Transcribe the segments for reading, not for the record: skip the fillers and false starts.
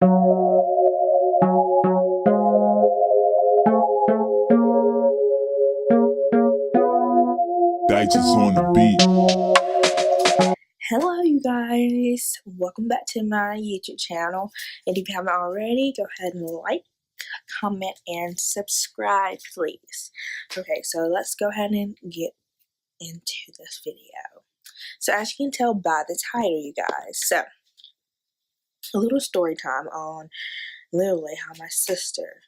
Digits on the beat. Hello you guys, welcome back to my YouTube channel, and if you haven't already, go ahead and like, comment, and subscribe please. Okay, so let's go ahead and get into this video. So as you can tell by the title, you guys, so a little story time on literally how my sister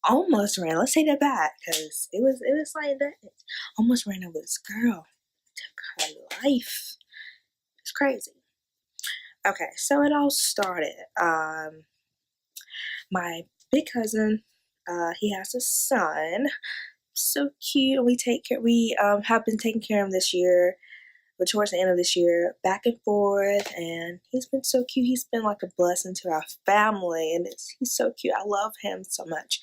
almost ran, let's take that back, because it was like that, almost ran over this girl, took her life. It's crazy. Okay, so it all started, my big cousin, he has a son, so cute. We have been taking care of him this year, but towards the end of this year, back and forth, and he's been so cute. He's been like a blessing to our family, and he's so cute. I love him so much.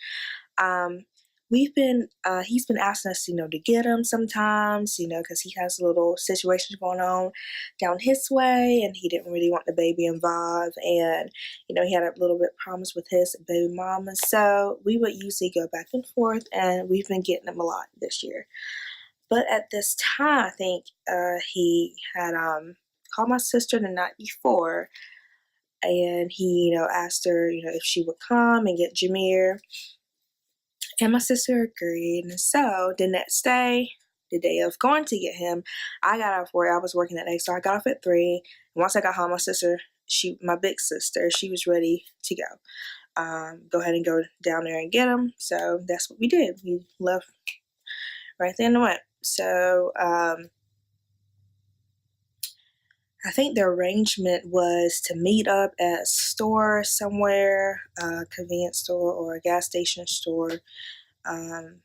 He's been asking us, to get him sometimes, because he has little situations going on down his way, and he didn't really want the baby involved, and, he had a little bit of problems with his baby mama, so we would usually go back and forth, and we've been getting him a lot this year. But at this time, I think he had called my sister the night before, and he, asked her, if she would come and get Jameer. And my sister agreed. And so the next day, the day of going to get him, I got off work. I was working that day, so I got off at 3. And once I got home, my sister, my big sister, she was ready to go. Go ahead and go down there and get him. So that's what we did. We left right then and went. So I think the arrangement was to meet up at a store somewhere, a convenience store or a gas station store, and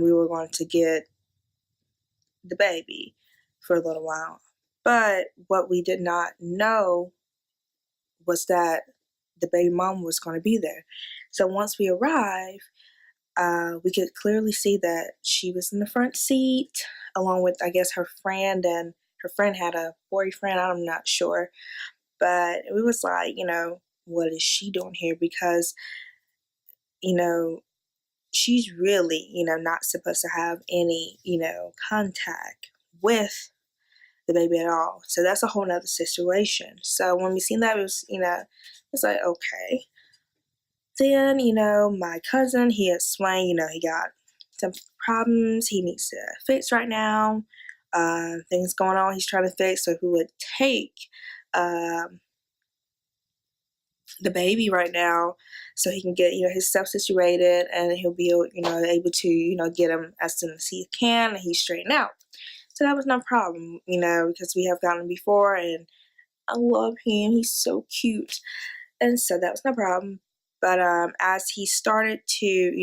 we were going to get the baby for a little while. But what we did not know was that the baby mom was going to be there. So once we arrived, we could clearly see that she was in the front seat, along with, I guess, her friend, and her friend had a boyfriend, I'm not sure. But it was like, what is she doing here? Because, she's really, not supposed to have any, contact with the baby at all. So that's a whole nother situation. So when we seen that, it was, it's like, okay. Then, my cousin, he explained, he got some problems he needs to fix right now. Things going on he's trying to fix, so he would take the baby right now so he can get, his stuff situated, and he'll be, able to, get him as soon as he can, and he's straightened out. So that was no problem, because we have gotten him before, and I love him. He's so cute. And so that was no problem. But as he started to,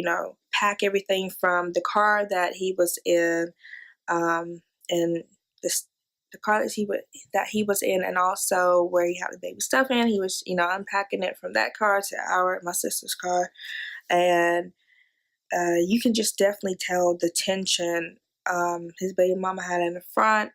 pack everything from the car that he was in, and the car that he was in, and also where he had the baby stuff in, he was, unpacking it from that car to my sister's car, and you can just definitely tell the tension his baby mama had in the front.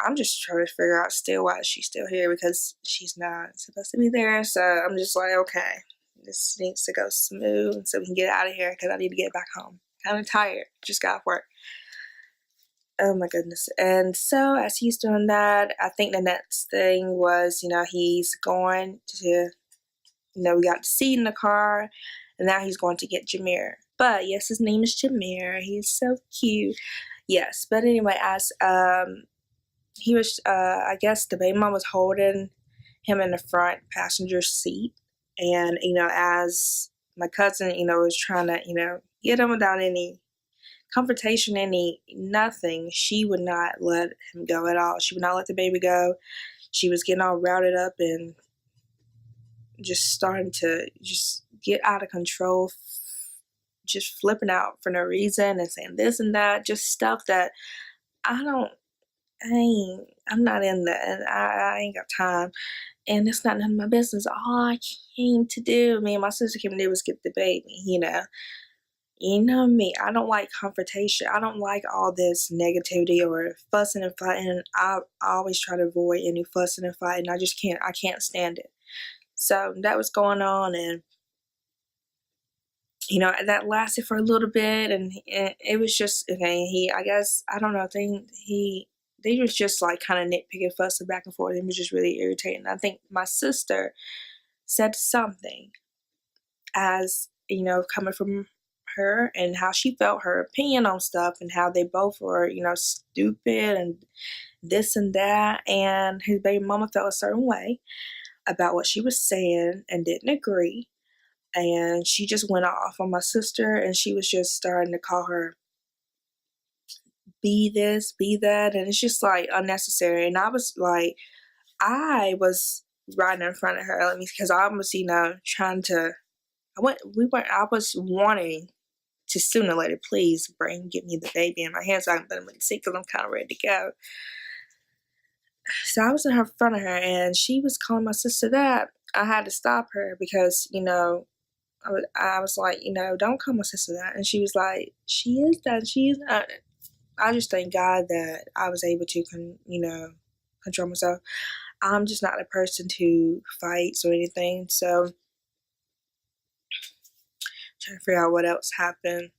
I'm just trying to figure out still why she's still here, because she's not supposed to be there. So I'm just like, okay, this needs to go smooth so we can get out of here, because I need to get back home. Kind of tired, just got off work. Oh my goodness. And so as he's doing that, I think the next thing was, he's going to, we got the seat in the car, and now he's going to get Jameer. But yes, his name is Jameer. He's so cute. Yes, but anyway, as he was, I guess the baby mom was holding him in the front passenger seat, and as my cousin, was trying to, get him without any confrontation, nothing, she would not let him go at all. She would not let the baby go. She was getting all routed up and just starting to just get out of control, just flipping out for no reason and saying this and that, just stuff that I'm not in that. I ain't got time, and it's not none of my business. All I came to do, me and my sister came to do, was get the baby, You know me, I don't like confrontation. I don't like all this negativity or fussing and fighting. I always try to avoid any fussing and fighting. I can't stand it. So that was going on, and that lasted for a little bit, and it was just, okay, I guess, I don't know, they was just like kind of nitpicking, fussing back and forth. It was just really irritating. I think my sister said something, as coming from her, and how she felt, her opinion on stuff, and how they both were, stupid and this and that, and his baby mama felt a certain way about what she was saying and didn't agree. And she just went off on my sister, and she was just starting to call her be this, be that, and it's just like unnecessary. And I was right in front of her, because I was, trying to, I was wanting to sooner or later, please get me the baby in my hands so I can let him see, because I'm kind of ready to go. So I was in front of her, and she was calling my sister that. I had to stop her because, I was like, don't call my sister that. And she was like, she is that. She is that. I just thank God that I was able to, control myself. I'm just not a person to fight or anything. So, trying to figure out what else happened.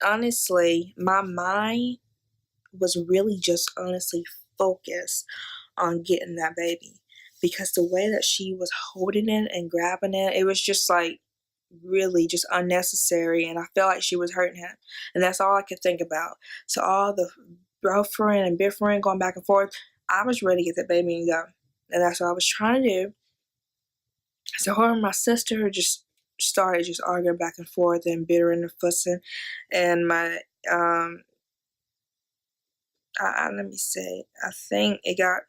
Honestly, my mind was really just honestly focused on getting that baby, because the way that she was holding it and grabbing it, it was just like really just unnecessary, and I felt like she was hurting him, and that's all I could think about. So all the girlfriend and boyfriend going back and forth, I was ready to get that baby and go, and that's what I was trying to do. So her and my sister just started just arguing back and forth and bittering and fussing, and my let me see, I think it got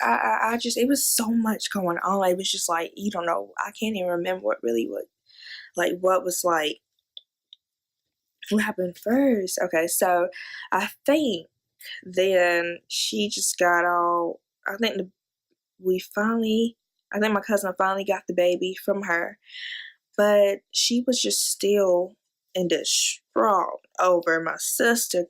I just, it was so much going on. It was just like, you don't know, I can't even remember what what happened first. Okay, so I think then she just got all, I think my cousin finally got the baby from her, but she was just still in distraught over my sister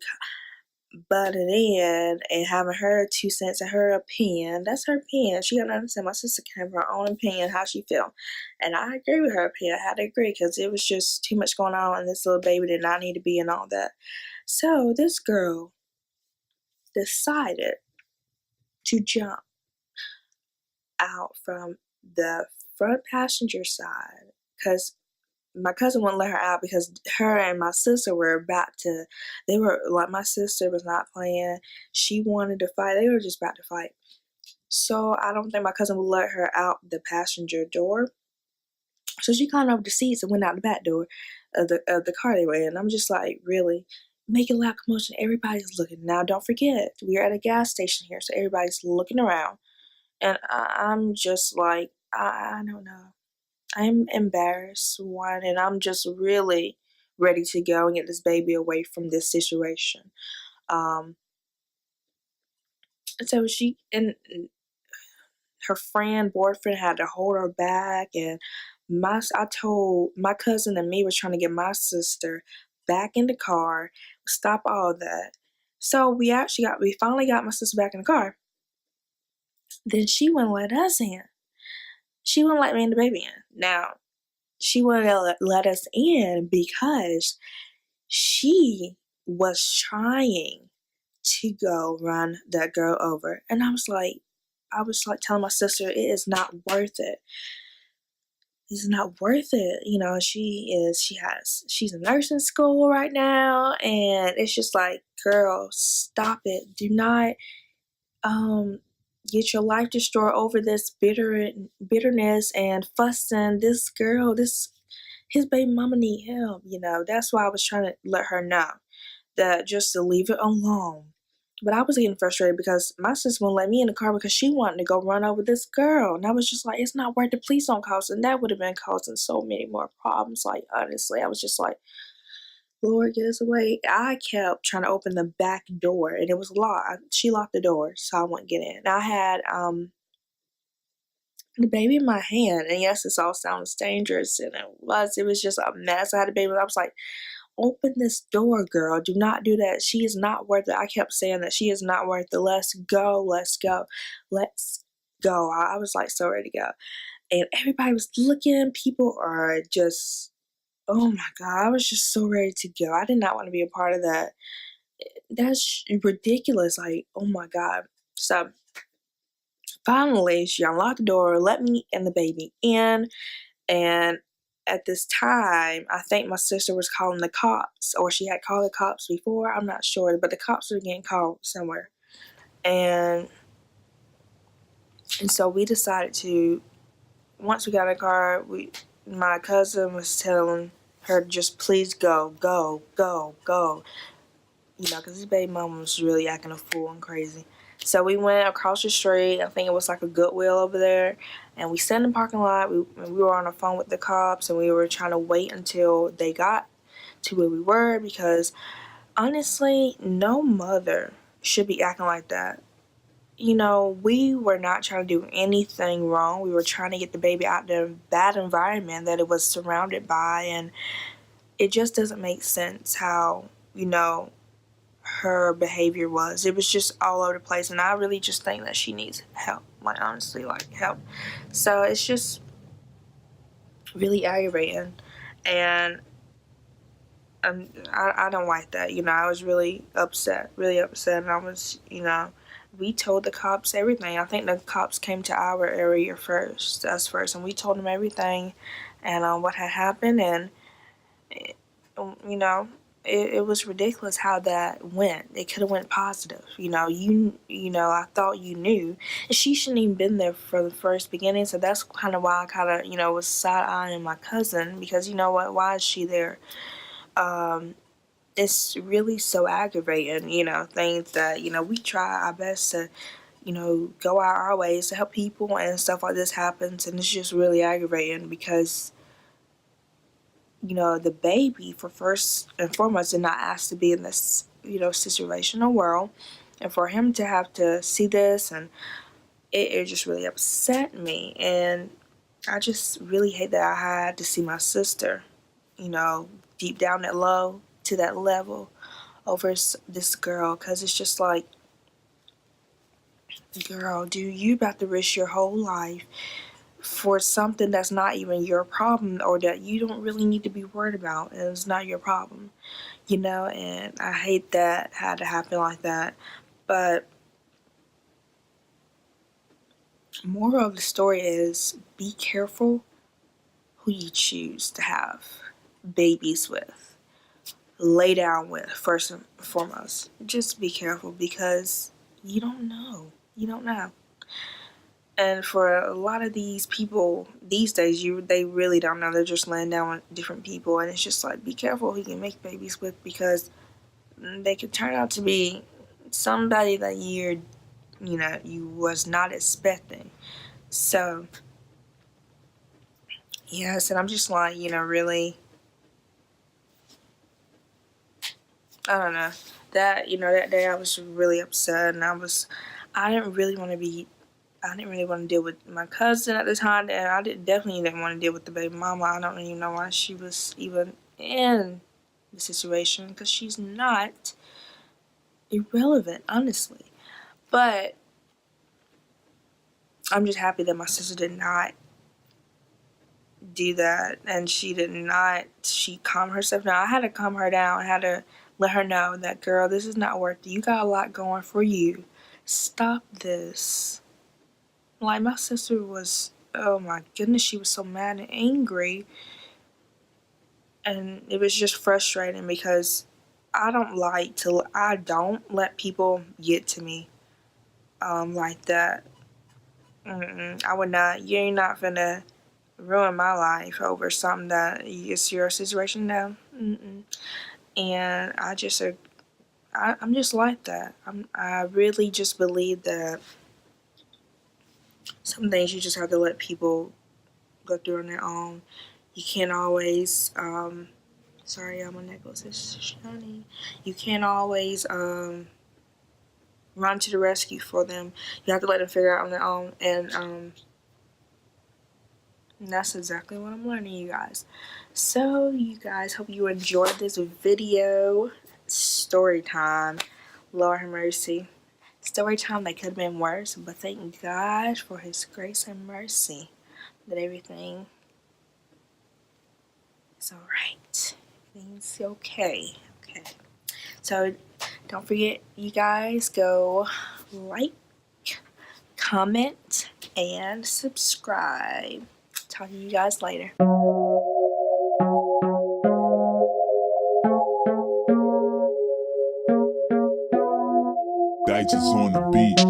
butting in and having her 2 cents and her opinion. That's her opinion. She got to understand, my sister can have her own opinion, how she feel. And I agree with her opinion. I had to agree, because it was just too much going on, and this little baby did not need to be and all that. So this girl decided to jump out from the front passenger side, because my cousin wouldn't let her out, because her and my sister were my sister was not playing. She wanted to fight. They were just about to fight. So I don't think my cousin would let her out the passenger door. So she climbed over the seats and went out the back door of the car they were in. I'm just like, really? Make a loud commotion. Everybody's looking. Now, don't forget, we're at a gas station here, so everybody's looking around. And I'm just like, I don't know. I'm embarrassed, one, and I'm just really ready to go and get this baby away from this situation. So she and her boyfriend had to hold her back, and I told my cousin and me was trying to get my sister back in the car, stop all that. So we finally got my sister back in the car. Then she wouldn't let us in. She wouldn't let me and the baby in. Now, she wouldn't let us in because she was trying to go run that girl over. And I was like telling my sister, it is not worth it. It's not worth it. She's in nursing school right now, and it's just like, girl, stop it. Do not get your life destroyed over this bitterness and fussing. This girl, his baby mama need help. That's why I was trying to let her know that just to leave it alone. But I was getting frustrated because my sister wouldn't let me in the car because she wanted to go run over this girl. And I was just like, it's not worth it. Please don't cause. And that would have been causing so many more problems. Like, honestly, I was just like, Lord, get us away. I kept trying to open the back door, and it was locked. She locked the door, so I wouldn't get in. And I had the baby in my hand. And yes, this all sounds dangerous, and it was just a mess. I had a baby, and I was like, open this door, girl. Do not do that. She is not worth it. I kept saying that she is not worth it. Let's go. Let's go. Let's go. I was like so ready to go. And everybody was looking. People are just, oh my God. I was just so ready to go. I did not want to be a part of that. That's ridiculous. Like, oh my God. So finally, she unlocked the door, let me and the baby in. And at this time, I think my sister was calling the cops, or she had called the cops before. I'm not sure, but the cops were getting called somewhere. And so we decided to, once we got in the car, my cousin was telling her, just please go, go, go, go. You know, because this baby mama was really acting a fool and crazy. So we went across the street. I think it was like a Goodwill over there. And we sat in the parking lot. We were on the phone with the cops, and we were trying to wait until they got to where we were, because honestly, no mother should be acting like that. You know, we were not trying to do anything wrong. We were trying to get the baby out of the bad environment that it was surrounded by. And it just doesn't make sense how, you know, her behavior was. It was just all over the place, and I really just think that she needs help. Like, honestly, like, help. So it's just really aggravating, and I don't like that. You know, I was really upset, and I was, you know, we told the cops everything. I think the cops came to our area first, us first, and we told them everything, and what had happened, and you know, it was ridiculous how that went. It could have went positive. You know, I thought you knew. And she shouldn't even been there for the first beginning. So that's kind of why I kind of, you know, was side-eyeing my cousin, because you know what? Why is she there? It's really so aggravating, you know, things that, you know, we try our best to, you know, go out our ways to help people, and stuff like this happens, and it's just really aggravating because, you know, the baby, for first and foremost, did not ask to be in this, you know, situational world. And for him to have to see this, and it just really upset me. And I just really hate that I had to see my sister, you know, deep down that low to that level over this girl. Because it's just like, girl, dude, you about to risk your whole life for something that's not even your problem, or that you don't really need to be worried about, and it's not your problem, you know. And I hate that it had to happen like that. But moral of the story is, be careful who you choose to have babies with, lay down with, first and foremost. Just be careful, because you don't know. And for a lot of these people these days, they really don't know. They're just laying down with different people, and it's just like, be careful who you can make babies with, because they could turn out to be somebody that you was not expecting. So yes, and I'm just like, you know, really, I don't know, that, you know, that day I was really upset, and I didn't really want to deal with my cousin at the time, and I definitely didn't want to deal with the baby mama. I don't even know why she was even in the situation, because she's not irrelevant, honestly. But I'm just happy that my sister did not do that, and she calmed herself down. I had to calm her down. I had to let her know that, girl, this is not worth it. You got a lot going for you. Stop this. Like, my sister was, oh my goodness, she was so mad and angry. And it was just frustrating, because I don't let people get to me like that. I would not. You're not finna ruin my life over something that is your situation now. And I'm just like that. I really just believe that some things you just have to let people go through on their own. You can't always, sorry, my necklace is shiny. You can't always run to the rescue for them. You have to let them figure out on their own. And And that's exactly what I'm learning, you guys. So, you guys, hope you enjoyed this video. Story time. Lord have mercy. Story time that could have been worse, but thank God for His grace and mercy that everything is alright. Everything's okay. Okay. So, don't forget, you guys, go like, comment, and subscribe. Talk to you guys later. Digits on the beat.